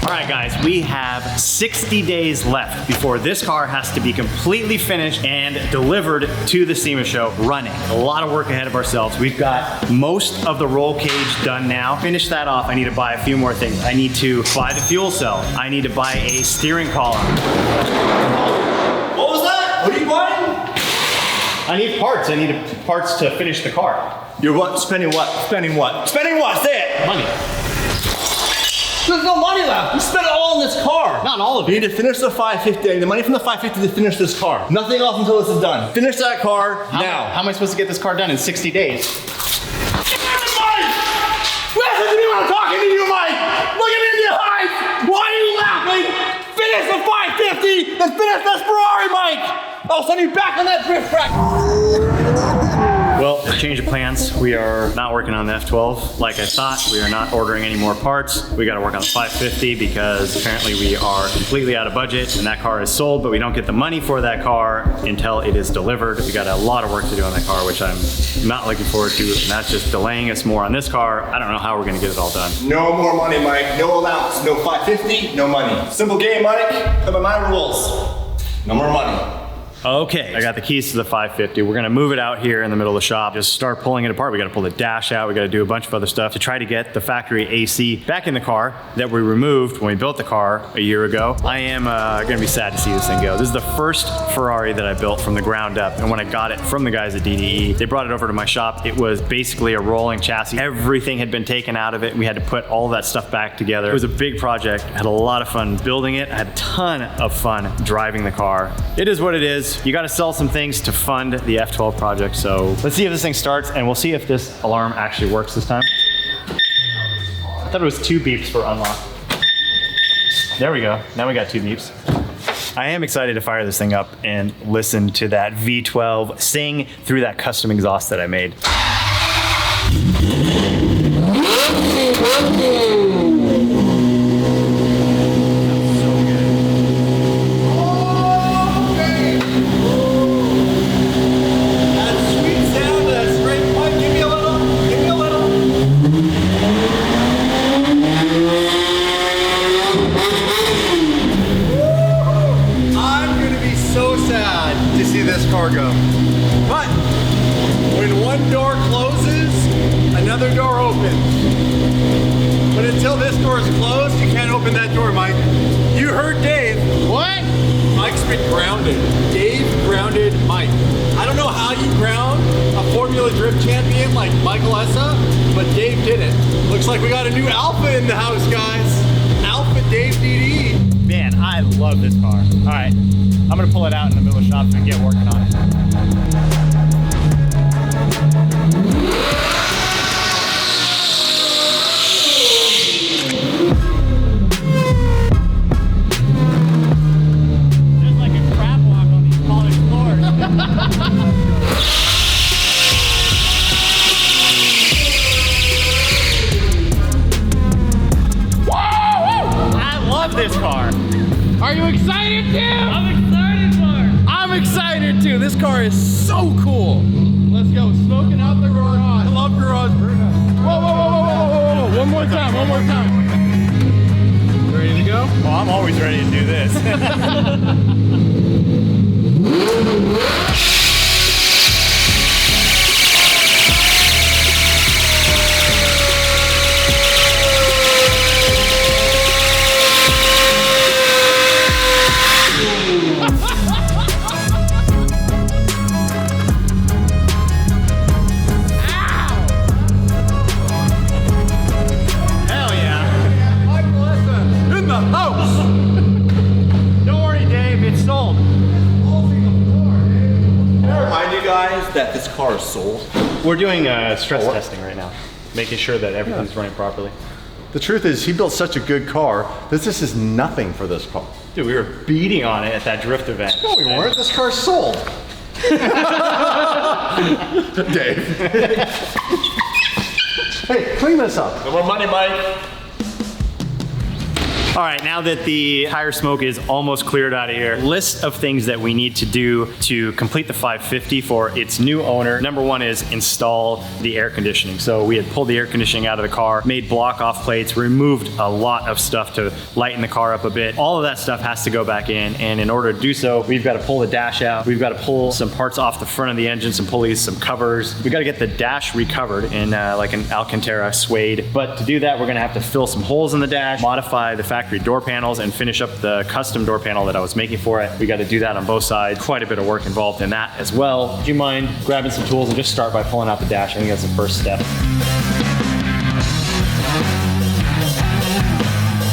All right, guys, we have 60 days left before this car has to be completely finished and delivered to the SEMA show running. A lot of work ahead of ourselves. We've got most of the roll cage done now. Finish that off, I need to buy a few more things. I need to buy the fuel cell. I need to buy a steering column. What was that? What are you buying? I need parts. I need parts to finish the car. You're what? Spending what? Spending what? Spending what? Say it! Money. There's no money left. You spent it all in this car. Not all of it. You need to finish the 550. I need the money from the 550 to finish this car. Nothing else until this is done. Finish that car now. How am I supposed to get this car done in 60 days? Listen to me when I'm talking to you, Mike! Look at me in the eyes! Why are you laughing? Finish the 550, then finish this Ferrari, Mike! I'll send you back on that drift track. Well, change of plans. We are not working on the F12 like I thought. We are not ordering any more parts. We got to work on the 550 because apparently we are completely out of budget and that car is sold, but we don't get the money for that car until it is delivered. We got a lot of work to do on that car, which I'm not looking forward to, and that's just delaying us more on this car. I don't know how we're going to get it all done. No more money, Mike. No allowance. No 550, no money. Simple game, Mike. Come by my rules. No more money. Okay, I got the keys to the 550. We're gonna move it out here in the middle of the shop, just start pulling it apart. We gotta pull the dash out. We gotta do a bunch of other stuff to try to get the factory AC back in the car that we removed when we built the car a year ago. I am gonna be sad to see this thing go. This is the first Ferrari that I built from the ground up. And when I got it from the guys at DDE, they brought it over to my shop. It was basically a rolling chassis. Everything had been taken out of it. We had to put all that stuff back together. It was a big project. I had a lot of fun building it. I had a ton of fun driving the car. It is what it is. You got to sell some things to fund the F12 project. So let's see if this thing starts and we'll see if this alarm actually works this time. I thought it was 2 beeps for unlock. There we go. Now we got 2 beeps. I am excited to fire this thing up and listen to that V12 sing through that custom exhaust that I made. Go. But when one door closes, another door opens. But until this door is closed, you can't open that door, Mike. You heard Dave. What? Mike's been grounded. Dave grounded Mike. I don't know how you ground a Formula Drift champion like Michael Essa, but Dave did it. Looks like we got a new Alpha in the house, guys. Alpha Dave DD. Man, I love this car. All right. I'm gonna pull it out in the middle of the shop and get working on it. Just like a crab walk on these polished floors. I love this car. Are you excited too? I'm excited for it. I'm excited too. This car is so cool. Let's go. Smoking out the garage. I love garage burnout. Whoa, whoa, whoa, whoa, whoa, whoa. One more time, one more time. Ready to go? Well, I'm always ready to do this. That this car is sold. We're doing stress testing right now, making sure that everything's running properly. The truth is, he built such a good car that this is nothing for this car. Dude, we were beating on it at that drift event. No, we weren't. This car's sold. Dave. Hey, clean this up. No more money, Mike. All right, now that the tire smoke is almost cleared out of here, list of things that we need to do to complete the 550 for its new owner. Number one is install the air conditioning. So we had pulled the air conditioning out of the car, made block off plates, removed a lot of stuff to lighten the car up a bit. All of that stuff has to go back in, and in order to do so, we've got to pull the dash out. We've got to pull some parts off the front of the engine, some pulleys, some covers. We got to get the dash recovered in like an Alcantara suede. But to do that, we're gonna have to fill some holes in the dash, modify the factory door panels, and finish up the custom door panel that I was making for it. We got to do that on both sides. Quite a bit of work involved in that as well. Do you mind grabbing some tools and just start by pulling out the dash? I think that's the first step.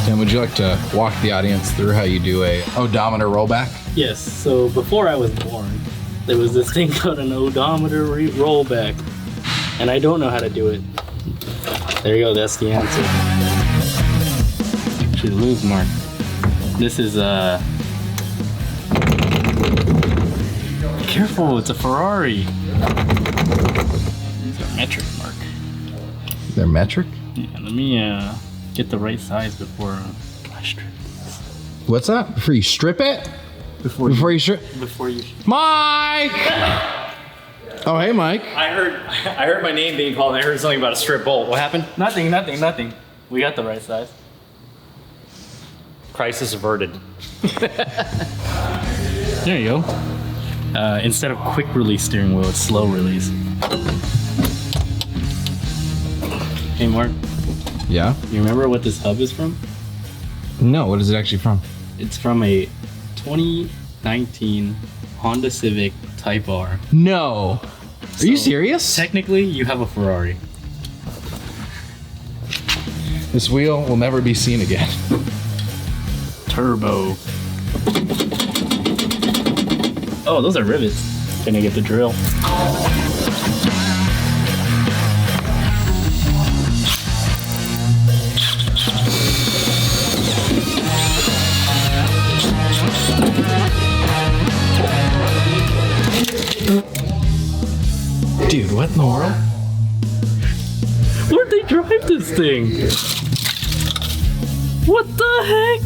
Tim, would you like to walk the audience through how you do a odometer rollback? Yes, so before I was born, there was this thing called an odometer rollback, and I don't know how to do it. There you go, that's the answer. Should lose mark. This is careful, it's a Ferrari. It's a metric mark. They're metric? Yeah, let me get the right size before I strip. What's that? Before you strip it? Before you strip? Before you. Mike! Oh, hey, Mike. I heard my name being called, and I heard something about a strip bolt. What happened? Nothing. We got the right size. Crisis averted. There you go. Instead of quick release steering wheel, it's slow release. Hey Mark, Yeah? you remember what this hub is from? No, what is it actually from? It's from a 2019 Honda Civic Type R. No. Are you So, serious? Technically, you have a Ferrari. This wheel will never be seen again. Turbo. Oh, those are rivets. Gonna get the drill. Dude, what in the world? Where'd they drive this thing? What the heck?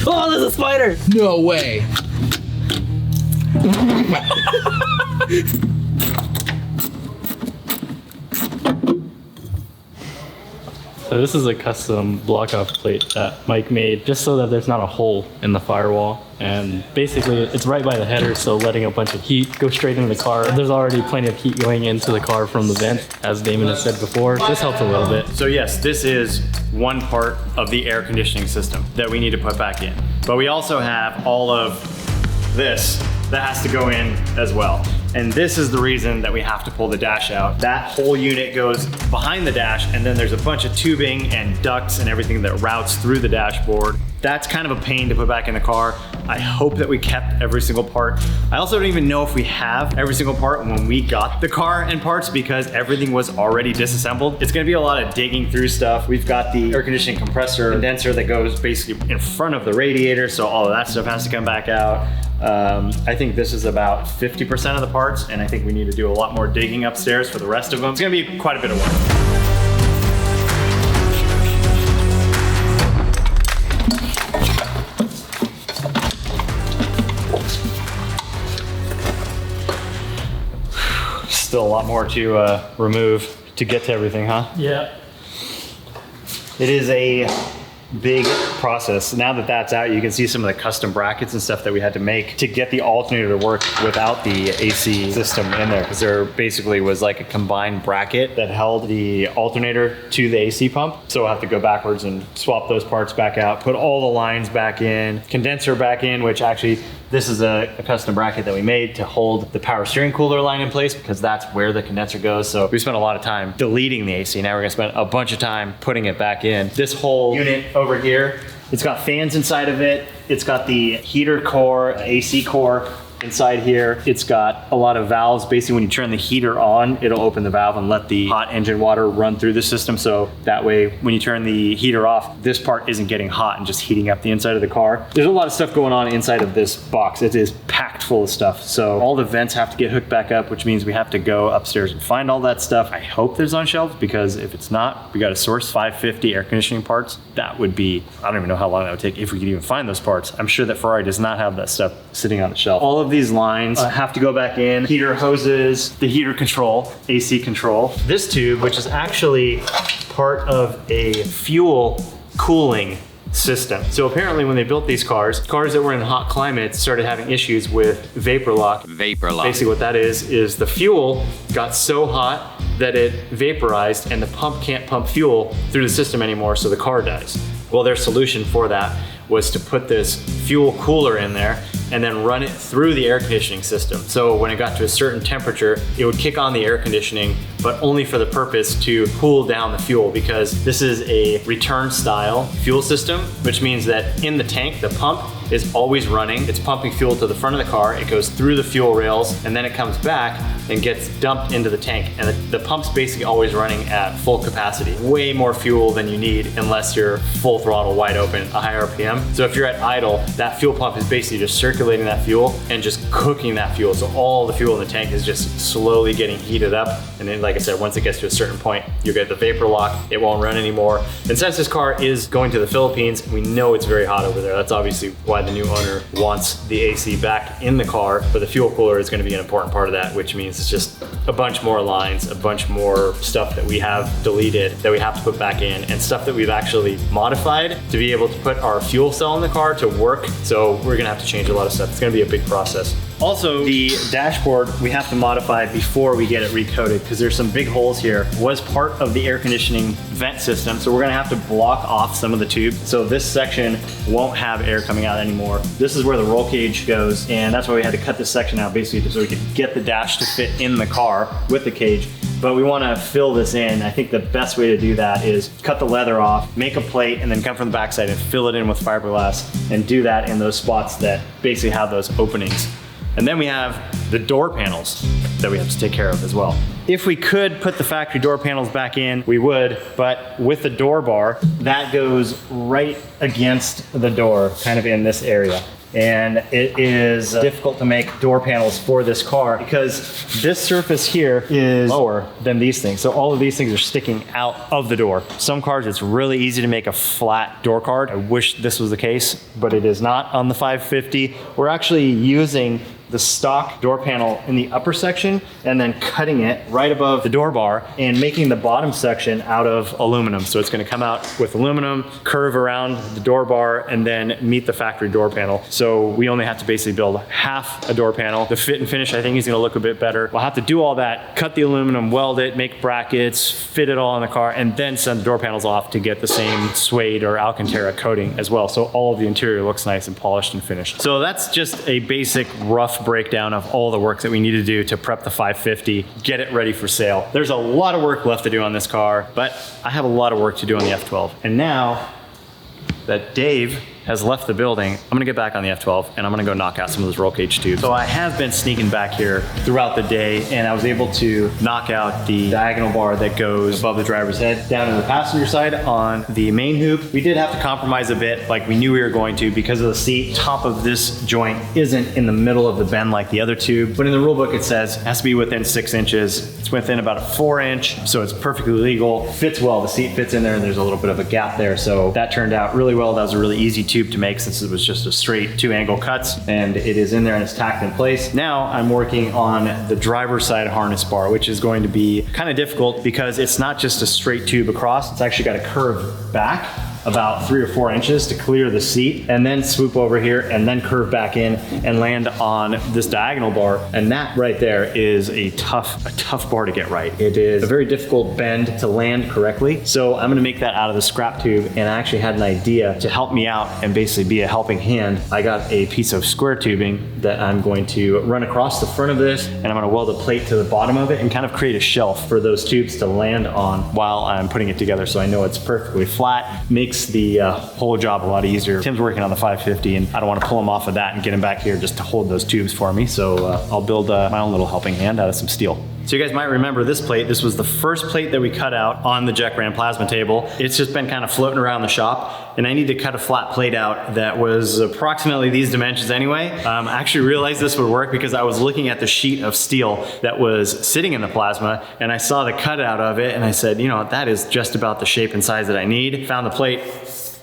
Oh, there's a spider! No way. So this is a custom block-off plate that Mike made just so that there's not a hole in the firewall. And basically it's right by the header, so letting a bunch of heat go straight into the car. There's already plenty of heat going into the car from the vent, as Damon has said before. This helps a little bit. So yes, this is one part of the air conditioning system that we need to put back in. But we also have all of this that has to go in as well. And this is the reason that we have to pull the dash out. That whole unit goes behind the dash, and then there's a bunch of tubing and ducts and everything that routes through the dashboard. That's kind of a pain to put back in the car. I hope that we kept every single part. I also don't even know if we have every single part when we got the car and parts, because everything was already disassembled. It's gonna be a lot of digging through stuff. We've got the air conditioning compressor condenser that goes basically in front of the radiator, so all of that stuff has to come back out. I think this is about 50% of the parts, and I think we need to do a lot more digging upstairs for the rest of them. It's gonna be quite a bit of work. Still a lot more to remove to get to everything, huh? Yeah. It is a big process. Now that that's out, you can see some of the custom brackets and stuff that we had to make to get the alternator to work without the AC system in there, because there basically was like a combined bracket that held the alternator to the AC pump. So we'll have to go backwards and swap those parts back out, put all the lines back in, condenser back in, which actually this is a custom bracket that we made to hold the power steering cooler line in place, because that's where the condenser goes. So we spent a lot of time deleting the AC. Now we're gonna spend a bunch of time putting it back in. This whole unit over here, it's got fans inside of it. It's got the heater core, AC core, Inside here, it's got a lot of valves. Basically, when you turn the heater on, it'll open the valve and let the hot engine water run through the system. So that way, when you turn the heater off, this part isn't getting hot and just heating up the inside of the car. There's a lot of stuff going on inside of this box. It is packed full of stuff. So all the vents have to get hooked back up, which means we have to go upstairs and find all that stuff. I hope there's on shelves, because if it's not, we got to source 550 air conditioning parts. That would be, I don't even know how long that would take if we could even find those parts. I'm sure that Ferrari does not have that stuff sitting on the shelf. All of these lines have to go back in. Heater hoses, the heater control, AC control. This tube, which is actually part of a fuel cooling system. So apparently when they built these cars that were in hot climates started having issues with vapor lock. Basically what that is the fuel got so hot that it vaporized and the pump can't pump fuel through the system anymore, so the car dies. Well, their solution for that was to put this fuel cooler in there and then run it through the air conditioning system. So when it got to a certain temperature, it would kick on the air conditioning, but only for the purpose to cool down the fuel, because this is a return style fuel system, which means that in the tank, the pump is always running. It's pumping fuel to the front of the car. It goes through the fuel rails and then it comes back and gets dumped into the tank. And the pump's basically always running at full capacity. Way more fuel than you need unless you're full throttle, wide open, a high RPM. So if you're at idle, that fuel pump is basically just circulating that fuel and just cooking that fuel. So all the fuel in the tank is just slowly getting heated up. And then, like I said, once it gets to a certain point, you get the vapor lock, it won't run anymore. And since this car is going to the Philippines, we know it's very hot over there. That's obviously why the new owner wants the AC back in the car, but the fuel cooler is going to be an important part of that, which means it's just a bunch more lines, a bunch more stuff that we have deleted that we have to put back in, and stuff that we've actually modified to be able to put our fuel cell in the car to work. So we're going to have to change a lot of stuff. It's going to be a big process. Also, the dashboard we have to modify before we get it recoated, because there's some big holes here. It was part of the air conditioning vent system, so we're gonna have to block off some of the tube. So this section won't have air coming out anymore. This is where the roll cage goes, and that's why we had to cut this section out, basically so we could get the dash to fit in the car with the cage. But we want to fill this in. I think the best way to do that is cut the leather off, make a plate, and then come from the backside and fill it in with fiberglass, and do that in those spots that basically have those openings. And then we have the door panels that we have to take care of as well. If we could put the factory door panels back in, we would, but with the door bar, that goes right against the door, kind of in this area. And it is difficult to make door panels for this car because this surface here is lower than these things. So all of these things are sticking out of the door. Some cars, it's really easy to make a flat door card. I wish this was the case, but it is not on the 550. We're actually using the stock door panel in the upper section and then cutting it right above the door bar and making the bottom section out of aluminum. So it's gonna come out with aluminum, curve around the door bar, and then meet the factory door panel. So we only have to basically build half a door panel. The fit and finish, I think, is gonna look a bit better. We'll have to do all that, cut the aluminum, weld it, make brackets, fit it all in the car, and then send the door panels off to get the same suede or Alcantara coating as well. So all of the interior looks nice and polished and finished. So that's just a basic rough breakdown of all the work that we need to do to prep the 550, get it ready for sale. There's a lot of work left to do on this car, but I have a lot of work to do on the F12. And now that Dave has left the building, I'm gonna get back on the F12 and I'm gonna go knock out some of those roll cage tubes. So I have been sneaking back here throughout the day, and I was able to knock out the diagonal bar that goes above the driver's head down to the passenger side on the main hoop. We did have to compromise a bit, like we knew we were going to, because of the seat. Top of this joint isn't in the middle of the bend like the other tube, but in the rule book it says it has to be within 6 inches. It's within about a 4-inch, so it's perfectly legal. Fits well, the seat fits in there, and there's a little bit of a gap there, so that turned out really well. That was a really easy tube to make since it was just a straight 2-angle cuts, and it is in there and it's tacked in place. Now I'm working on the driver's side harness bar, which is going to be kind of difficult because it's not just a straight tube across, it's actually got to curve back about 3 or 4 inches to clear the seat, and then swoop over here and then curve back in and land on this diagonal bar. And that right there is a tough bar to get right. It is a very difficult bend to land correctly. So I'm gonna make that out of the scrap tube, and I actually had an idea to help me out and basically be a helping hand. I got a piece of square tubing that I'm going to run across the front of this, and I'm gonna weld a plate to the bottom of it and kind of create a shelf for those tubes to land on while I'm putting it together, so I know it's perfectly flat. Make makes the whole job a lot easier. Tim's working on the 550 and I don't want to pull him off of that and get him back here just to hold those tubes for me. So I'll build my own little helping hand out of some steel. So you guys might remember this plate. This was the first plate that we cut out on the Jekran plasma table. It's just been kind of floating around the shop, and I need to cut a flat plate out that was approximately these dimensions anyway. I actually realized this would work because I was looking at the sheet of steel that was sitting in the plasma, and I saw the cutout of it, and I said, you know, that is just about the shape and size that I need. Found the plate,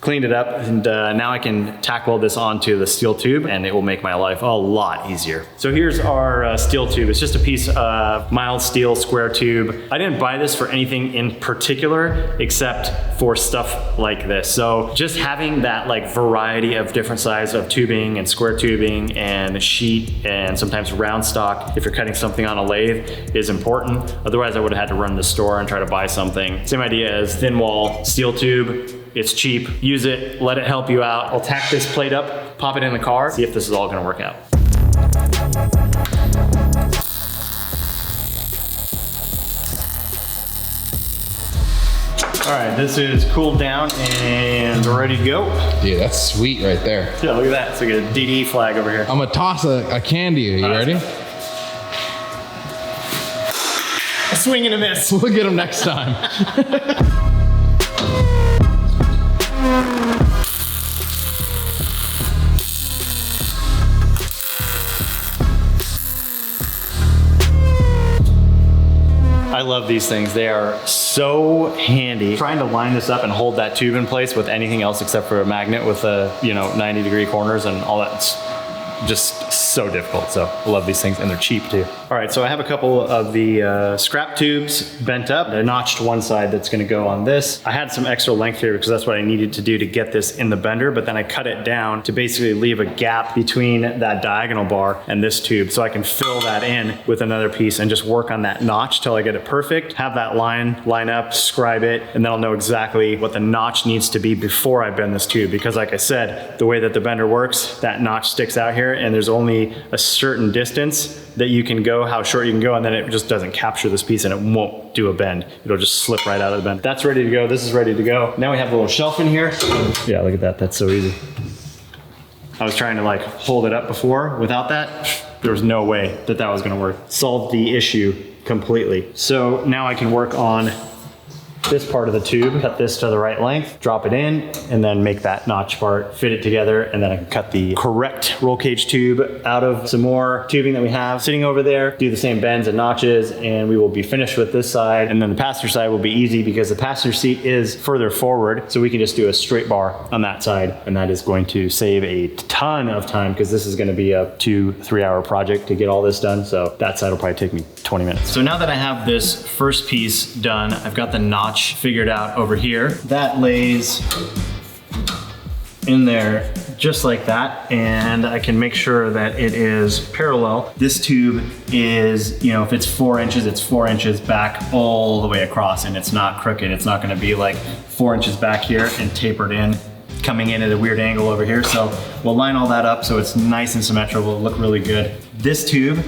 cleaned it up, and now I can tack weld this onto the steel tube and it will make my life a lot easier. So here's our steel tube. It's just a piece of mild steel square tube. I didn't buy this for anything in particular except for stuff like this. So just having that like variety of different size of tubing and square tubing and sheet and sometimes round stock if you're cutting something on a lathe is important. Otherwise I would have had to run to the store and try to buy something. Same idea as thin wall steel tube. It's cheap, use it, let it help you out. I'll tack this plate up, pop it in the car, see if this is all gonna work out. All right, this is cooled down and ready to go. Dude, that's sweet right there. Yeah, look at that, it's like a DD flag over here. I'm gonna toss a can to you. You ready? A swing and a miss. We'll get them next time. I love these things. They are so handy. Trying to line this up and hold that tube in place with anything else except for a magnet with a 90-degree corners and all that's just so difficult. So I love these things and they're cheap too. All right, so I have a couple of the scrap tubes bent up. I notched one side that's gonna go on this. I had some extra length here because that's what I needed to do to get this in the bender, but then I cut it down to basically leave a gap between that diagonal bar and this tube so I can fill that in with another piece and just work on that notch till I get it perfect. Have that line up, scribe it, and then I'll know exactly what the notch needs to be before I bend this tube. Because like I said, the way that the bender works, that notch sticks out here and there's only a certain distance that you can go, how short you can go, and then it just doesn't capture this piece and it won't do a bend. It'll just slip right out of the bend. That's ready to go. This is ready to go. Now we have a little shelf in here. Yeah, look at that. That's so easy. I was trying to like hold it up before. Without that, there was no way that that was gonna work. Solved the issue completely. So now I can work on this part of the tube, cut this to the right length, drop it in, and then make that notch part, fit it together, and then I can cut the correct roll cage tube out of some more tubing that we have sitting over there, do the same bends and notches, and we will be finished with this side. And then the passenger side will be easy because the passenger seat is further forward, so we can just do a straight bar on that side, and that is going to save a ton of time because this is gonna be a 2-3 hour project to get all this done, so that side will probably take me 20 minutes. So now that I have this first piece done, I've got the notch figured out over here. That lays in there just like that, and I can make sure that it is parallel. This tube is, if it's 4 inches, it's 4 inches back all the way across, and it's not crooked. It's not gonna be like 4 inches back here and tapered in, coming in at a weird angle over here. So we'll line all that up so it's nice and symmetrical, it'll look really good. This tube,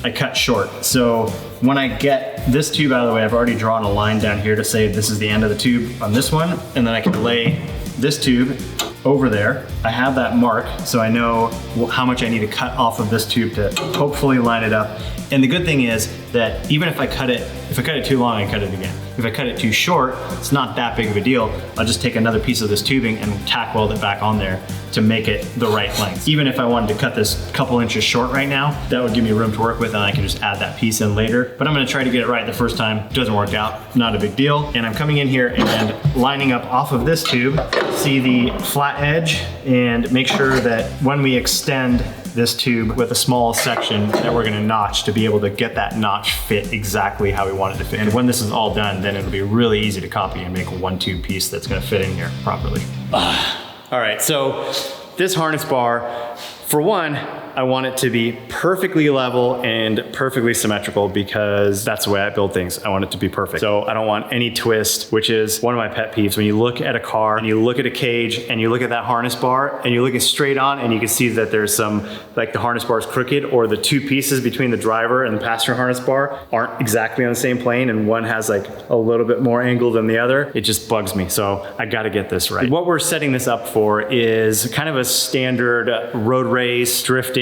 I cut short. So when I get this tube out of the way, I've already drawn a line down here to say this is the end of the tube on this one, and then I can lay this tube over there. I have that mark, so I know how much I need to cut off of this tube to hopefully line it up. And the good thing is that even if I cut it too long, I cut it again. If I cut it too short, it's not that big of a deal. I'll just take another piece of this tubing and tack weld it back on there to make it the right length. Even if I wanted to cut this a couple inches short right now, that would give me room to work with and I can just add that piece in later. But I'm gonna try to get it right the first time. It doesn't work out, not a big deal. And I'm coming in here and lining up off of this tube, see the flat edge, and make sure that when we extend this tube with a small section that we're gonna notch to be able to get that notch fit exactly how we want it to fit. And when this is all done, then it'll be really easy to copy and make a 1-2 piece that's gonna fit in here properly. All right, so this harness bar For one, I want it to be perfectly level and perfectly symmetrical because that's the way I build things. I want it to be perfect. So I don't want any twist, which is one of my pet peeves. When you look at a car and you look at a cage and you look at that harness bar and you're looking straight on and you can see that there's some, like the harness bar is crooked or the two pieces between the driver and the passenger harness bar aren't exactly on the same plane and one has like a little bit more angle than the other. It just bugs me. So I gotta get this right. What we're setting this up for is kind of a standard road race, drifting,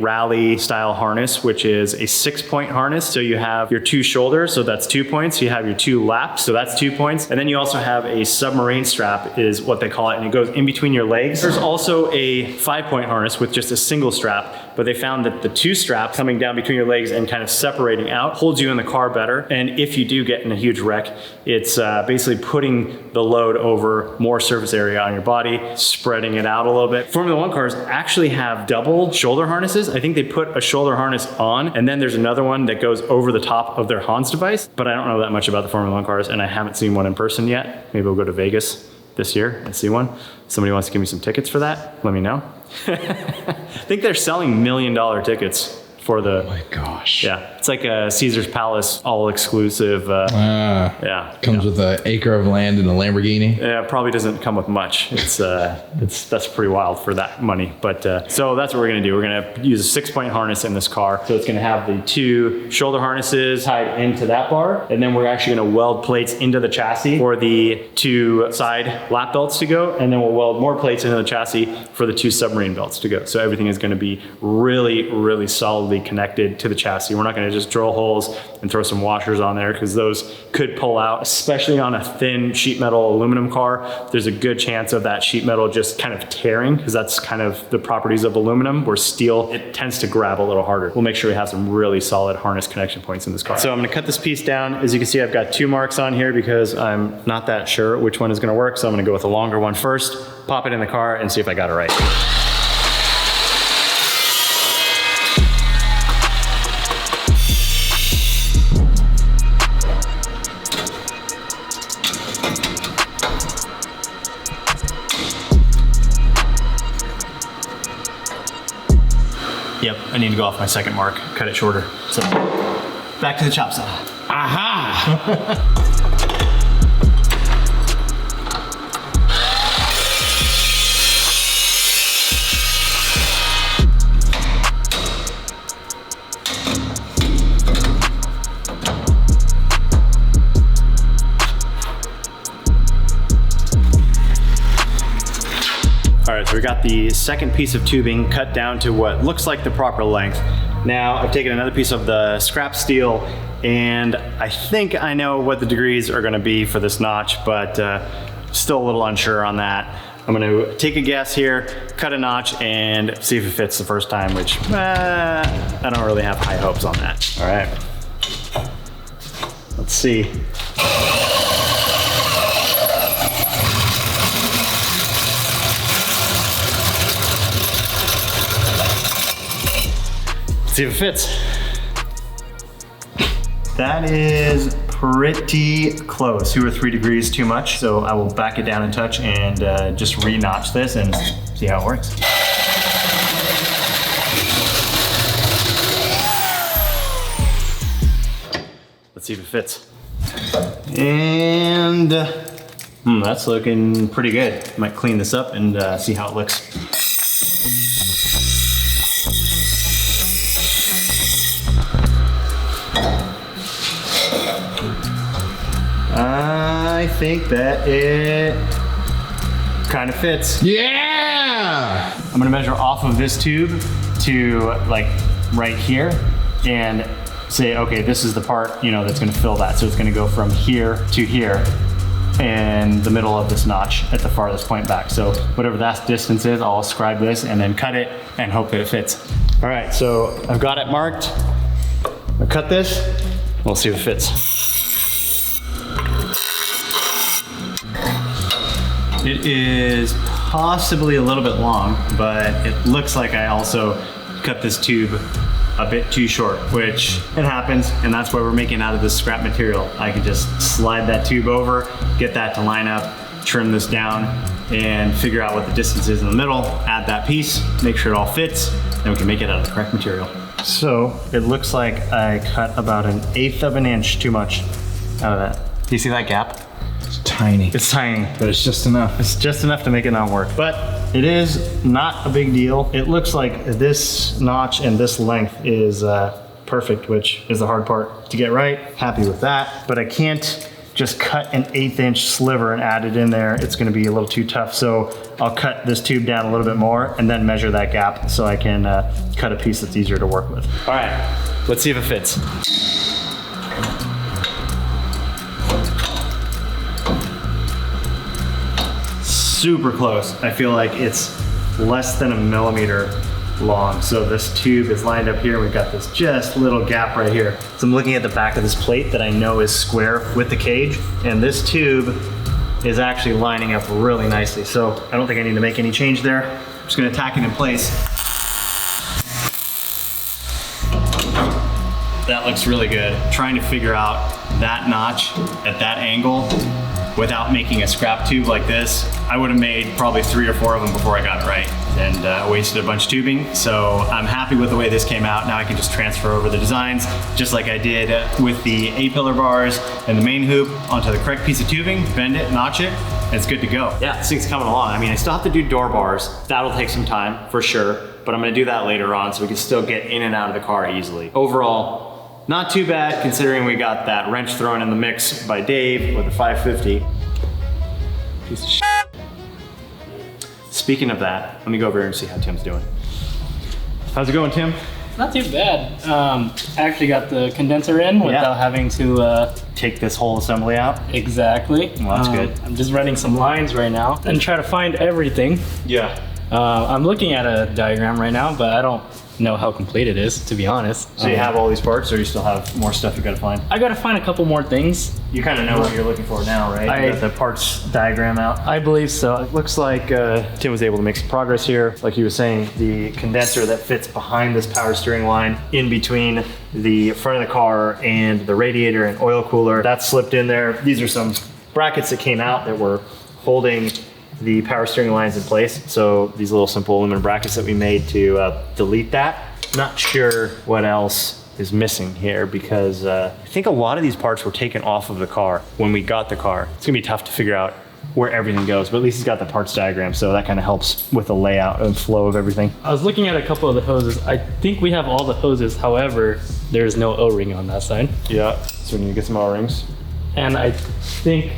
rally style harness, which is a 6-point harness. So you have your 2 shoulders, so that's 2 points. You have your 2 laps, so that's 2 points. And then you also have a submarine strap is what they call it, and it goes in between your legs. There's also a 5-point harness with just a single strap, but they found that the 2 straps coming down between your legs and kind of separating out holds you in the car better. And if you do get in a huge wreck, it's basically putting the load over more surface area on your body, spreading it out a little bit. Formula One cars actually have double shoulder harnesses. I think they put a shoulder harness on, and then there's another one that goes over the top of their Hans device, but I don't know that much about the Formula One cars, and I haven't seen one in person yet. Maybe we'll go to Vegas this year and see one. Somebody wants to give me some tickets for that, let me know. I think they're selling $1 million tickets for the, Oh my gosh. yeah, it's like a Caesar's Palace all exclusive. Yeah, Comes with an acre of land and a Lamborghini. yeah, probably doesn't come with much. It's that's pretty wild for that money. But so that's what we're gonna do. We're gonna use a 6-point harness in this car. So it's gonna have the 2 shoulder harnesses tied into that bar, and then we're actually gonna weld plates into the chassis for the 2 side lap belts to go, and then we'll weld more plates into the chassis for the 2 submarine belts to go. So everything is gonna be really, really solidly connected to the chassis. We're not gonna just drill holes and throw some washers on there because those could pull out, especially on a thin sheet metal aluminum car. There's a good chance of that sheet metal just kind of tearing because that's kind of the properties of aluminum, where steel, it tends to grab a little harder. We'll make sure we have some really solid harness connection points in this car. So I'm gonna cut this piece down. As you can see, I've got 2 marks on here because I'm not that sure which one is gonna work. So I'm gonna go with a longer one first, pop it in the car and see if I got it right. Yep, I need to go off my second mark, cut it shorter. So back to the chop saw. Aha! All right, so we got the second piece of tubing cut down to what looks like the proper length. Now I've taken another piece of the scrap steel and I think I know what the degrees are gonna be for this notch, but still a little unsure on that. I'm gonna take a guess here, cut a notch and see if it fits the first time, which I don't really have high hopes on that. All right, let's see. See if it fits. That is pretty close, 2 or 3 degrees too much. So I will back it down a touch and just re-notch this and see how it works. Let's see if it fits. And that's looking pretty good. Might clean this up and see how it looks. I think that it kind of fits. Yeah! I'm gonna measure off of this tube to like right here and say, okay, this is the part, you know, that's gonna fill that. So it's gonna go from here to here and the middle of this notch at the farthest point back. So whatever that distance is, I'll scribe this and then cut it and hope that it fits. All right, so I've got it marked. I'll cut this, we'll see if it fits. It is possibly a little bit long, but it looks like I also cut this tube a bit too short, which it happens, and that's why we're making out of this scrap material. I can just slide that tube over, get that to line up, trim this down and figure out what the distance is in the middle, add that piece, make sure it all fits, then we can make it out of the correct material. So it looks like I cut about 1/8 of an inch too much out of that. Do you see that gap? It's tiny, It's tiny. but it's just enough. It's just enough to make it not work, but it is not a big deal. It looks like this notch and this length is perfect, which is the hard part to get right. Happy with that, but I can't just cut an 1/8 inch sliver and add it in there. It's gonna be a little too tough. So I'll cut this tube down a little bit more and then measure that gap so I can cut a piece that's easier to work with. All right, let's see if it fits. Super close. I feel like it's less than 1 millimeter long. So this tube is lined up here. We've got this just little gap right here. So I'm looking at the back of this plate that I know is square with the cage, and this tube is actually lining up really nicely. So I don't think I need to make any change there. I'm just gonna tack it in place. That looks really good. Trying to figure out that notch at that angle without making a scrap tube like this. I would have made probably 3 or 4 of them before I got it right, and wasted a bunch of tubing. So I'm happy with the way this came out. Now I can just transfer over the designs, just like I did with the A-pillar bars and the main hoop onto the correct piece of tubing, bend it, notch it, and it's good to go. Yeah, this thing's coming along. I mean, I still have to do door bars. That'll take some time for sure, but I'm gonna do that later on so we can still get in and out of the car easily. Overall, not too bad considering we got that wrench thrown in the mix by Dave with a 550. Piece of shit. Speaking of that, let me go over here and see how Tim's doing. How's it going, Tim? Not too bad. I actually got the condenser in without having to Take this whole assembly out? exactly. Well, that's good. I'm just running some lines right now and try to find everything. Yeah. I'm looking at a diagram right now, but I don't know how complete it is, to be honest. So you have all these parts, or you still have more stuff you gotta find? I gotta find a couple more things. You kind of know what you're looking for now, right? You got the parts diagram out. I believe so. It looks like Tim was able to make some progress here. Like he was saying, the condenser that fits behind this power steering line in between the front of the car and the radiator and oil cooler, that's slipped in there. These are some brackets that came out that were holding the power steering lines in place. So these little simple aluminum brackets that we made to delete that. Not sure what else is missing here because I think a lot of these parts were taken off of the car when we got the car. It's gonna be tough to figure out where everything goes, but at least he's got the parts diagram, so that kind of helps with the layout and flow of everything. I was looking at a couple of the hoses. I think we have all the hoses, however, there's no O-ring on that side. Yeah, so we need to get some O-rings. And I think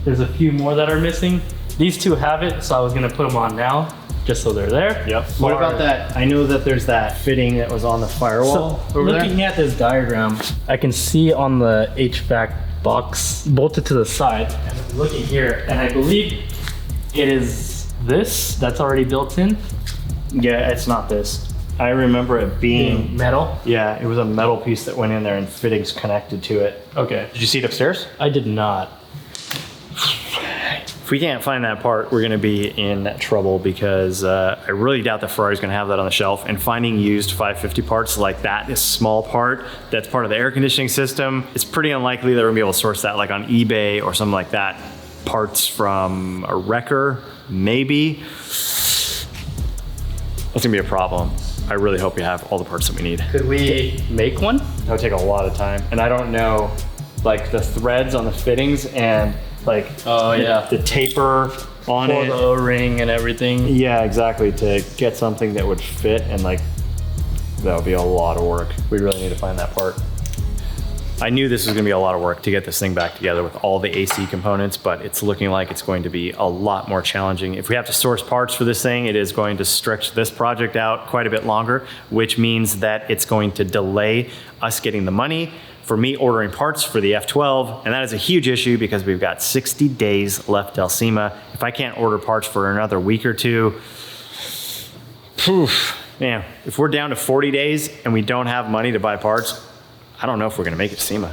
there's a few more that are missing. These two have it, so I was gonna put them on now, just so they're there. Yep. What about that? I know that there's that fitting that was on the firewall So over looking there. at this diagram, I can see on the HVAC box bolted to the side. And I'm looking here, and I believe it is this that's already built in. Yeah, it's not this. I remember it being Metal. Yeah, it was a metal piece that went in there and fittings connected to it. Okay. Did you see it upstairs? I did not. If we can't find that part, we're gonna be in trouble because I really doubt that Ferrari's gonna have that on the shelf, and finding used 550 parts like that, this small part that's part of the air conditioning system, it's pretty unlikely that we're gonna be able to source that like on eBay or something like that. Parts from a wrecker, maybe. That's gonna be a problem. I really hope we have all the parts that we need. Could we make one? That would take a lot of time, and I don't know like the threads on the fittings and like the taper on For it. the O-ring and everything. Yeah, exactly, to get something that would fit, and like that would be a lot of work. We really need to find that part. I knew this was gonna be a lot of work to get this thing back together with all the AC components, but it's looking like it's going to be a lot more challenging. If we have to source parts for this thing, it is going to stretch this project out quite a bit longer, which means that it's going to delay us getting the money for me ordering parts for the F12, and that is a huge issue because we've got 60 days left till SEMA. If I can't order parts for another week or two, man, if we're down to 40 days and we don't have money to buy parts, I don't know if we're gonna make it to SEMA.